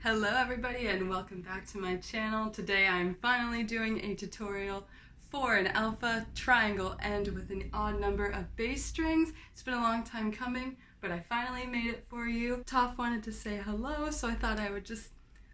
Hello everybody and welcome back to my channel. Today I'm finally doing a tutorial for an alpha triangle end with an odd number of bass strings. It's been a long time coming, but I finally made it for you. Toph wanted to say hello, so I thought I would just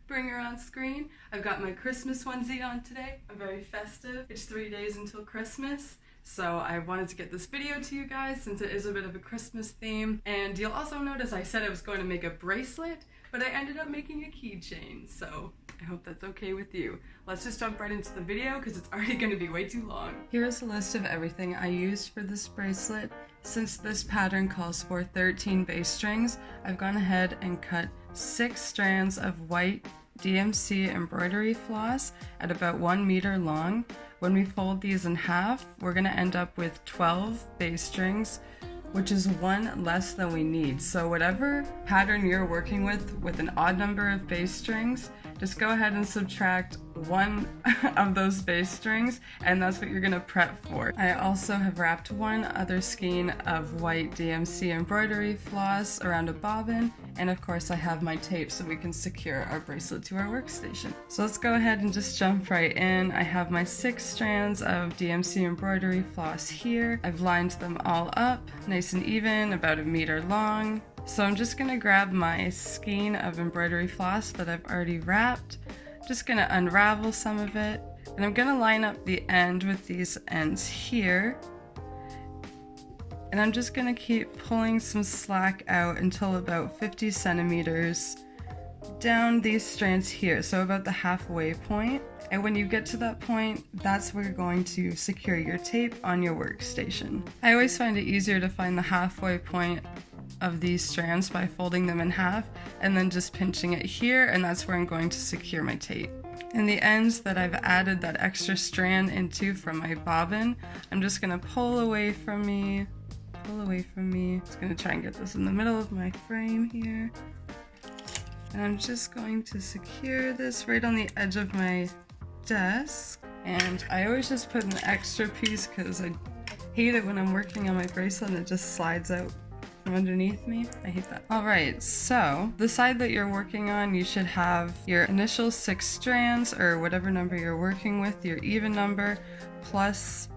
bring her on screen. I've got my Christmas onesie on today. I'm very festive. It's 3 days until Christmas. So I wanted to get this video to you guys since it is a bit of a Christmas theme. And you'll also notice I said I was going to make a bracelet, but I ended up making a keychain. So I hope that's okay with you. Let's just jump right into the video because it's already going to be way too long. Here's a list of everything I used for this bracelet. Since this pattern calls for 13 bass strings, I've gone ahead and cut 6 strands of white DMC embroidery floss at about 1 meter long. When we fold these in half, we're going to end up with 12 bass strings, which is one less than we need. So whatever pattern you're working with an odd number of bass strings, just go ahead and subtract one of those bass strings, and that's what you're gonna prep for. I also have wrapped one other skein of white DMC embroidery floss around a bobbin, and of course I have my tape so we can secure our bracelet to our workstation. So let's go ahead and just jump right in. I have my 6 strands of DMC embroidery floss here. I've lined them all up, nice and even, about 1 meter long. So I'm just gonna grab my skein of embroidery floss that I've already wrapped, just gonna unravel some of it, and I'm gonna line up the end with these ends here. And I'm just gonna keep pulling some slack out until about 50 centimeters down these strands here, so about the halfway point. And when you get to that point, that's where you're going to secure your tape on your workstation. I always find it easier to find the halfway point of these strands by folding them in half and then just pinching it here, and that's where I'm going to secure my tape. And the ends that I've added that extra strand into from my bobbin, I'm just gonna pull away from me. Just gonna try and get this in the middle of my frame here. And I'm just going to secure this right on the edge of my desk. And I always just put an extra piece because I hate it when I'm working on my bracelet and it just slides out from underneath me. I hate that. Alright, so the side that you're working on, you should have your initial 6 strands, or whatever number you're working with, your even number, plus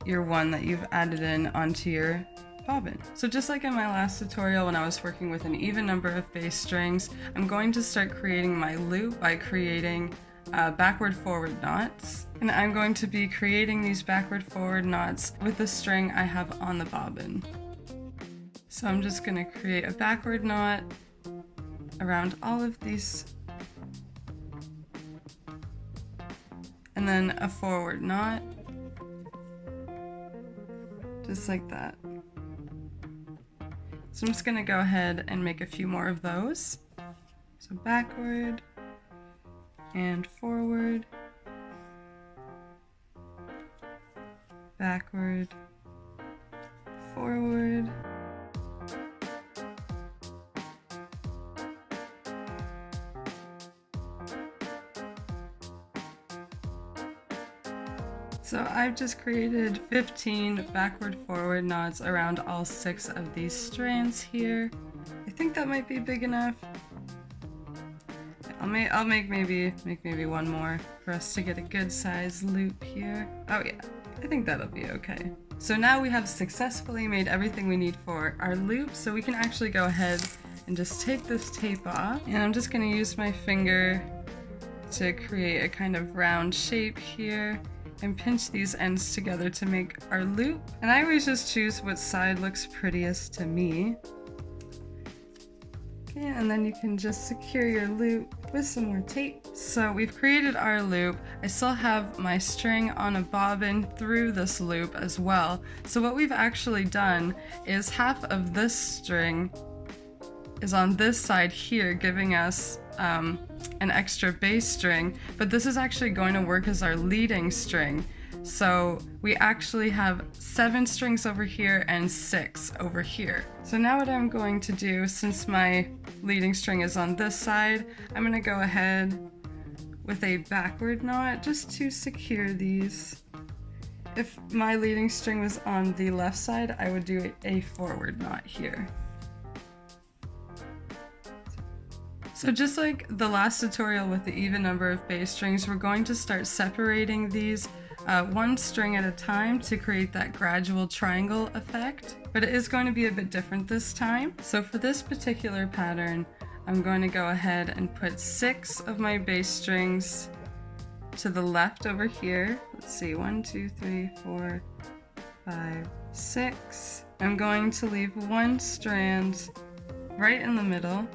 your one that you've added in onto your bobbin. So just like in my last tutorial when I was working with an even number of bass strings, I'm going to start creating my loop by creating backward-forward knots. And I'm going to be creating these backward-forward knots with the string I have on the bobbin. So I'm just going to create a backward knot around all of these, and then a forward knot, just like that. So I'm just going to go ahead and make a few more of those. So backward and forward, backward, forward. So I've just created 15 backward-forward knots around all 6 of these strands here. I think that might be big enough. I'll make maybe one more for us to get a good size loop here. Oh yeah, I think that'll be okay. So now we have successfully made everything we need for our loop, so we can actually go ahead and just take this tape off. And I'm just going to use my finger to create a kind of round shape here and pinch these ends together to make our loop. And I always just choose what side looks prettiest to me. Okay, and then you can just secure your loop with some more tape. So we've created our loop. I still have my string on a bobbin through this loop as well. So what we've actually done is half of this string is on this side here, giving us an extra bass string, but this is actually going to work as our leading string. So we actually have 7 strings over here and 6 over here. So now what I'm going to do, since my leading string is on this side, I'm going to go ahead with a backward knot just to secure these. If my leading string was on the left side, I would do a forward knot here. So just like the last tutorial with the even number of bass strings, we're going to start separating these one string at a time to create that gradual triangle effect, but it is going to be a bit different this time. So for this particular pattern, I'm going to go ahead and put 6 of my bass strings to the left over here. Let's see, 1, 2, 3, 4, 5, 6. I'm going to leave one strand right in the middle,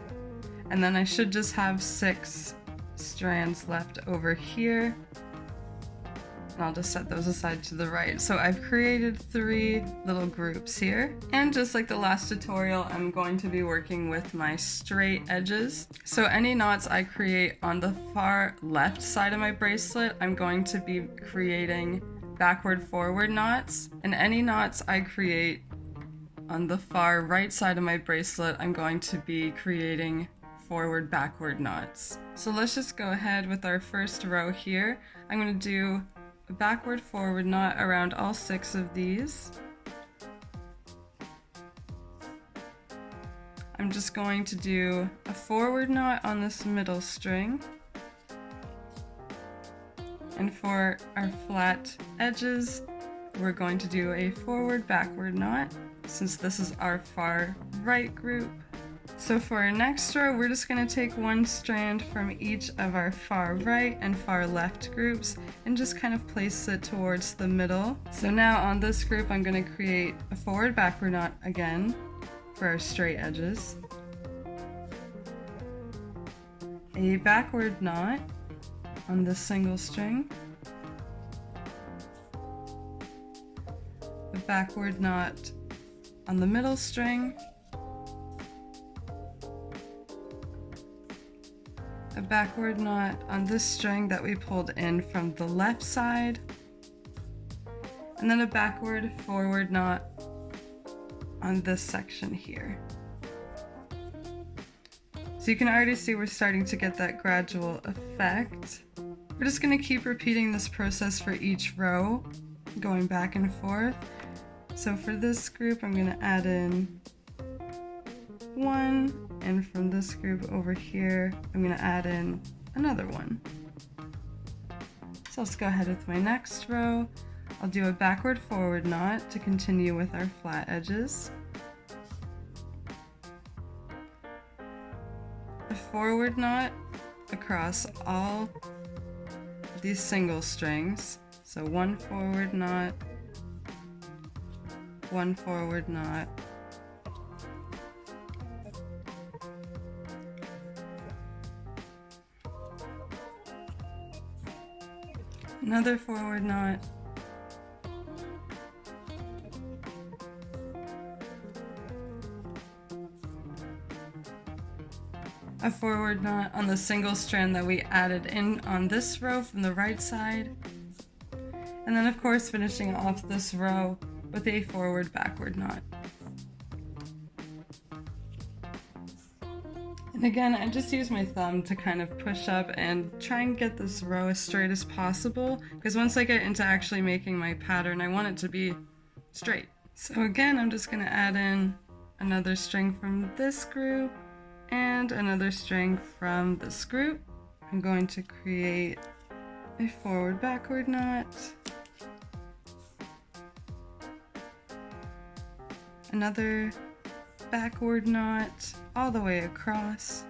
and then I should just have 6 strands left over here. And I'll just set those aside to the right. So I've created 3 little groups here. And just like the last tutorial, I'm going to be working with my straight edges. So any knots I create on the far left side of my bracelet, I'm going to be creating backward-forward knots. And any knots I create on the far right side of my bracelet, I'm going to be creating forward-backward knots. So let's just go ahead with our first row here. I'm going to do a backward-forward knot around all 6 of these. I'm just going to do a forward knot on this middle string. And for our flat edges, we're going to do a forward-backward knot, since this is our far right group. So for our next row, we're just going to take one strand from each of our far right and far left groups and just kind of place it towards the middle. So now on this group, I'm going to create a forward-backward knot again for our straight edges, a backward knot on this single string, a backward knot on the middle string, a backward knot on this string that we pulled in from the left side, and then a backward forward knot on this section here. So you can already see we're starting to get that gradual effect. We're just going to keep repeating this process for each row, going back and forth. So for this group, I'm going to add in 1, and from this group over here, I'm going to add in another 1. So let's go ahead with my next row. I'll do a backward forward knot to continue with our flat edges, a forward knot across all these single strings. So 1 forward knot, 1 forward knot, another forward knot, a forward knot on the single strand that we added in on this row from the right side, and then of course finishing off this row with a forward backward knot. And again, I just use my thumb to kind of push up and try and get this row as straight as possible, because once I get into actually making my pattern, I want it to be straight. So again, I'm just going to add in another string from this group and another string from this group. I'm going to create a forward backward knot, another backward knot all the way across,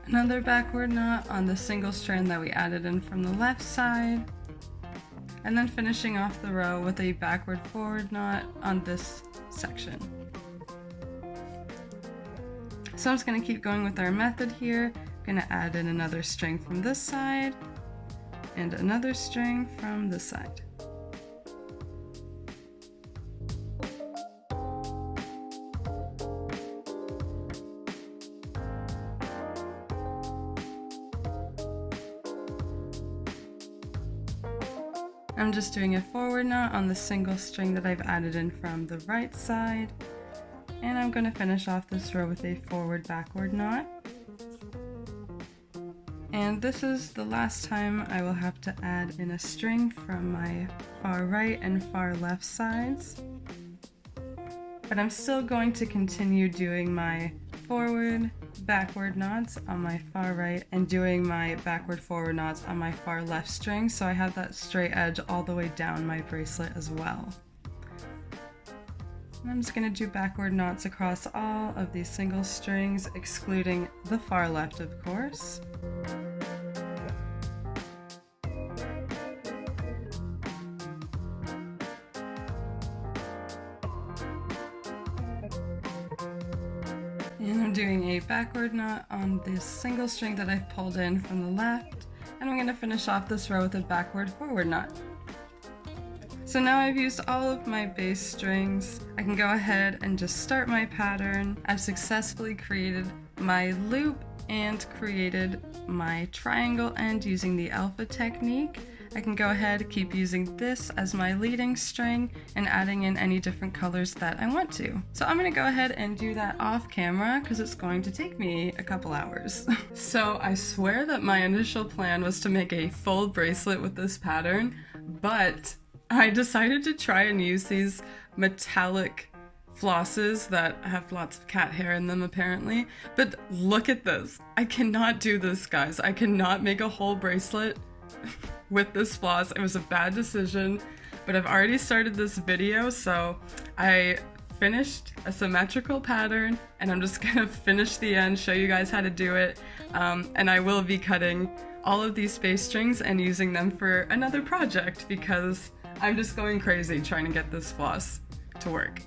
another backward knot on the single strand that we added in from the left side, and then finishing off the row with a backward forward knot on this section. So I'm just going to keep going with our method here. I'm going to add in another string from this side and another string from this side. I'm just doing a forward knot on the single string that I've added in from the right side, and I'm going to finish off this row with a forward backward knot. And this is the last time I will have to add in a string from my far right and far left sides. But I'm still going to continue doing my forward, backward knots on my far right and doing my backward forward knots on my far left string, so I have that straight edge all the way down my bracelet as well. And I'm just going to do backward knots across all of these single strings, excluding the far left, of course. And I'm doing a backward knot on this single string that I've pulled in from the left, and I'm going to finish off this row with a backward forward knot. So now I've used all of my bass strings. I can go ahead and just start my pattern. I've successfully created my loop and created my triangle end using the alpha technique. I can go ahead, keep using this as my leading string and adding in any different colors that I want to. So I'm gonna go ahead and do that off camera because it's going to take me a couple hours. So I swear that my initial plan was to make a full bracelet with this pattern, but I decided to try and use these metallic flosses that have lots of cat hair in them apparently. But look at this. I cannot do this, guys. I cannot make a whole bracelet with this floss. It was a bad decision, but I've already started this video, so I finished a symmetrical pattern and I'm just gonna finish the end, show you guys how to do it, and I will be cutting all of these bass strings and using them for another project because I'm just going crazy trying to get this floss to work.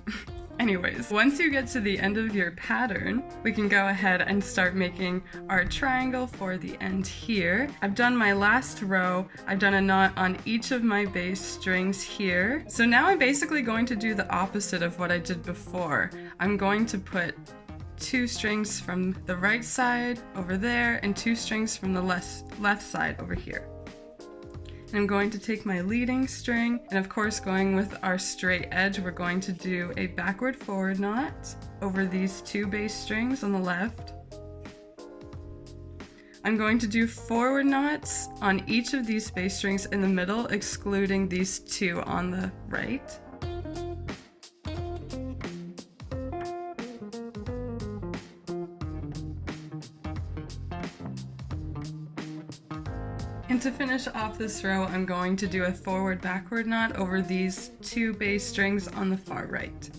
Anyways, once you get to the end of your pattern, we can go ahead and start making our triangle for the end here. I've done my last row. I've done a knot on each of my bass strings here. So now I'm basically going to do the opposite of what I did before. I'm going to put 2 strings from the right side over there and 2 strings from the left side over here. I'm going to take my leading string, and of course going with our straight edge, we're going to do a backward forward knot over these 2 bass strings on the left. I'm going to do forward knots on each of these bass strings in the middle, excluding these 2 on the right. And to finish off this row, I'm going to do a forward-backward knot over these 2 bass strings on the far right.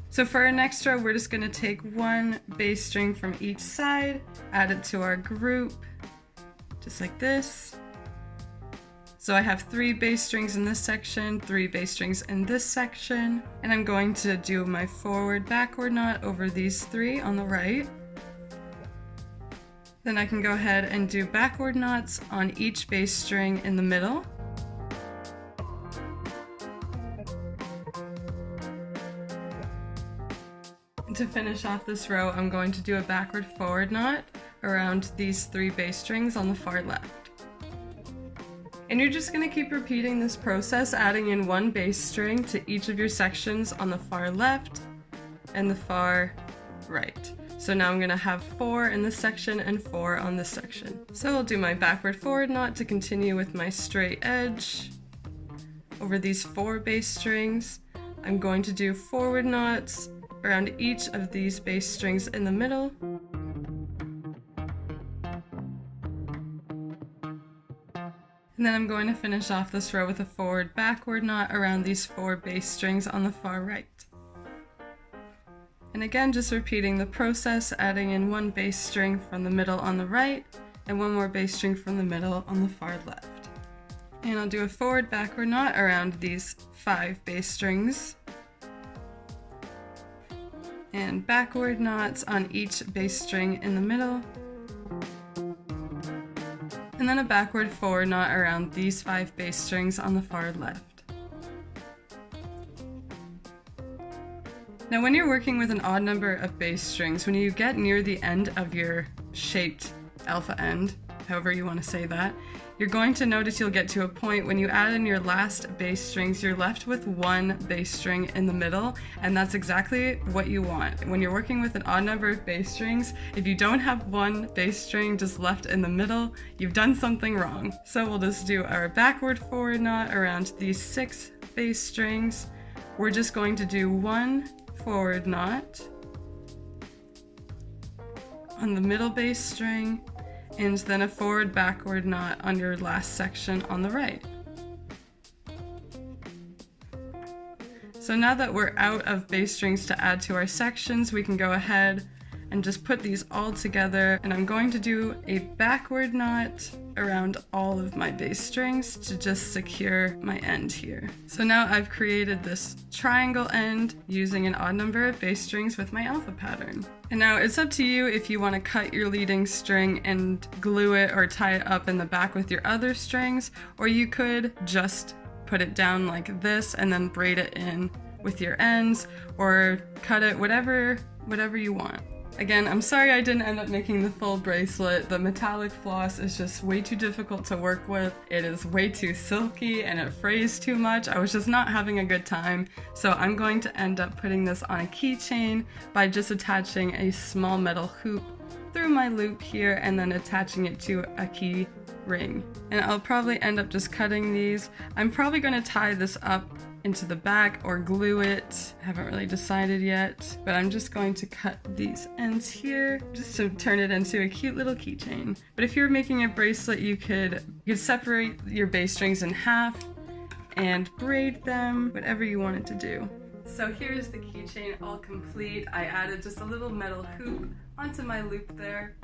So for our next row, we're just going to take 1 bass string from each side, add it to our group, just like this. So I have 3 bass strings in this section, 3 bass strings in this section, and I'm going to do my forward-backward knot over these 3 on the right. Then I can go ahead and do backward knots on each bass string in the middle. And to finish off this row, I'm going to do a backward forward knot around these 3 bass strings on the far left. And you're just going to keep repeating this process, adding in 1 bass string to each of your sections on the far left and the far right. So now I'm going to have 4 in this section and 4 on this section. So I'll do my backward forward knot to continue with my straight edge over these 4 bass strings. I'm going to do forward knots around each of these bass strings in the middle. And then I'm going to finish off this row with a forward-backward knot around these 4 bass strings on the far right. And again, just repeating the process, adding in 1 bass string from the middle on the right and 1 more bass string from the middle on the far left. And I'll do a forward-backward knot around these 5 bass strings. And backward knots on each bass string in the middle. And then a backward forward knot around these 5 bass strings on the far left. Now when you're working with an odd number of bass strings, when you get near the end of your shaped alpha end, however you want to say that, you're going to notice you'll get to a point when you add in your last bass strings, you're left with one bass string in the middle, and that's exactly what you want. When you're working with an odd number of bass strings, if you don't have one bass string just left in the middle, you've done something wrong. So we'll just do our backward forward knot around these 6 bass strings. We're just going to do 1 forward knot on the middle bass string, and then a forward backward knot on your last section on the right. So now that we're out of bass strings to add to our sections, we can go ahead and just put these all together, and I'm going to do a backward knot around all of my bass strings to just secure my end here. So now I've created this triangle end using an odd number of bass strings with my alpha pattern. And now it's up to you if you want to cut your leading string and glue it or tie it up in the back with your other strings, or you could just put it down like this and then braid it in with your ends, or cut it whatever you want. Again, I'm sorry I didn't end up making the full bracelet. The metallic floss is just way too difficult to work with. It is way too silky and it frays too much. I was just not having a good time. So I'm going to end up putting this on a keychain by just attaching a small metal hoop through my loop here and then attaching it to a key ring. And I'll probably end up just cutting these. I'm probably going to tie this up into the back or glue it. I haven't really decided yet, but I'm just going to cut these ends here just to turn it into a cute little keychain. But if you're making a bracelet, you could separate your bass strings in half and braid them, whatever you wanted to do. So here's the keychain all complete. I added just a little metal hoop onto my loop there.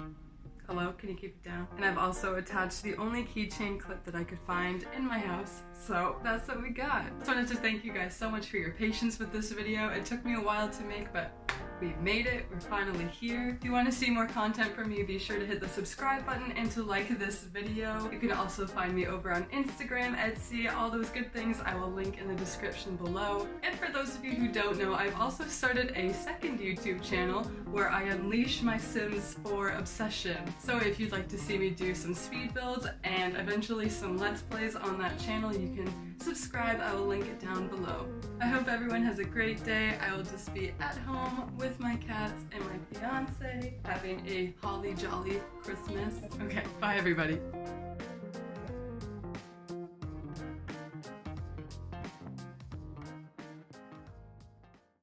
Hello, can you keep it down? And I've also attached the only keychain clip that I could find in my house. So that's what we got. Just wanted to thank you guys so much for your patience with this video. It took me a while to make, but we've made it. We're finally here. If you want to see more content from me, be sure to hit the subscribe button and to like this video. You can also find me over on Instagram, Etsy, all those good things I will link in the description below. And for those of you who don't know, I've also started a second YouTube channel where I unleash my Sims 4 obsession. So if you'd like to see me do some speed builds and eventually some Let's Plays on that channel, you can subscribe. I will link it down below. I hope everyone has a great day. I will just be at home with my cats and my fiance having a holly jolly Christmas. Okay, bye everybody.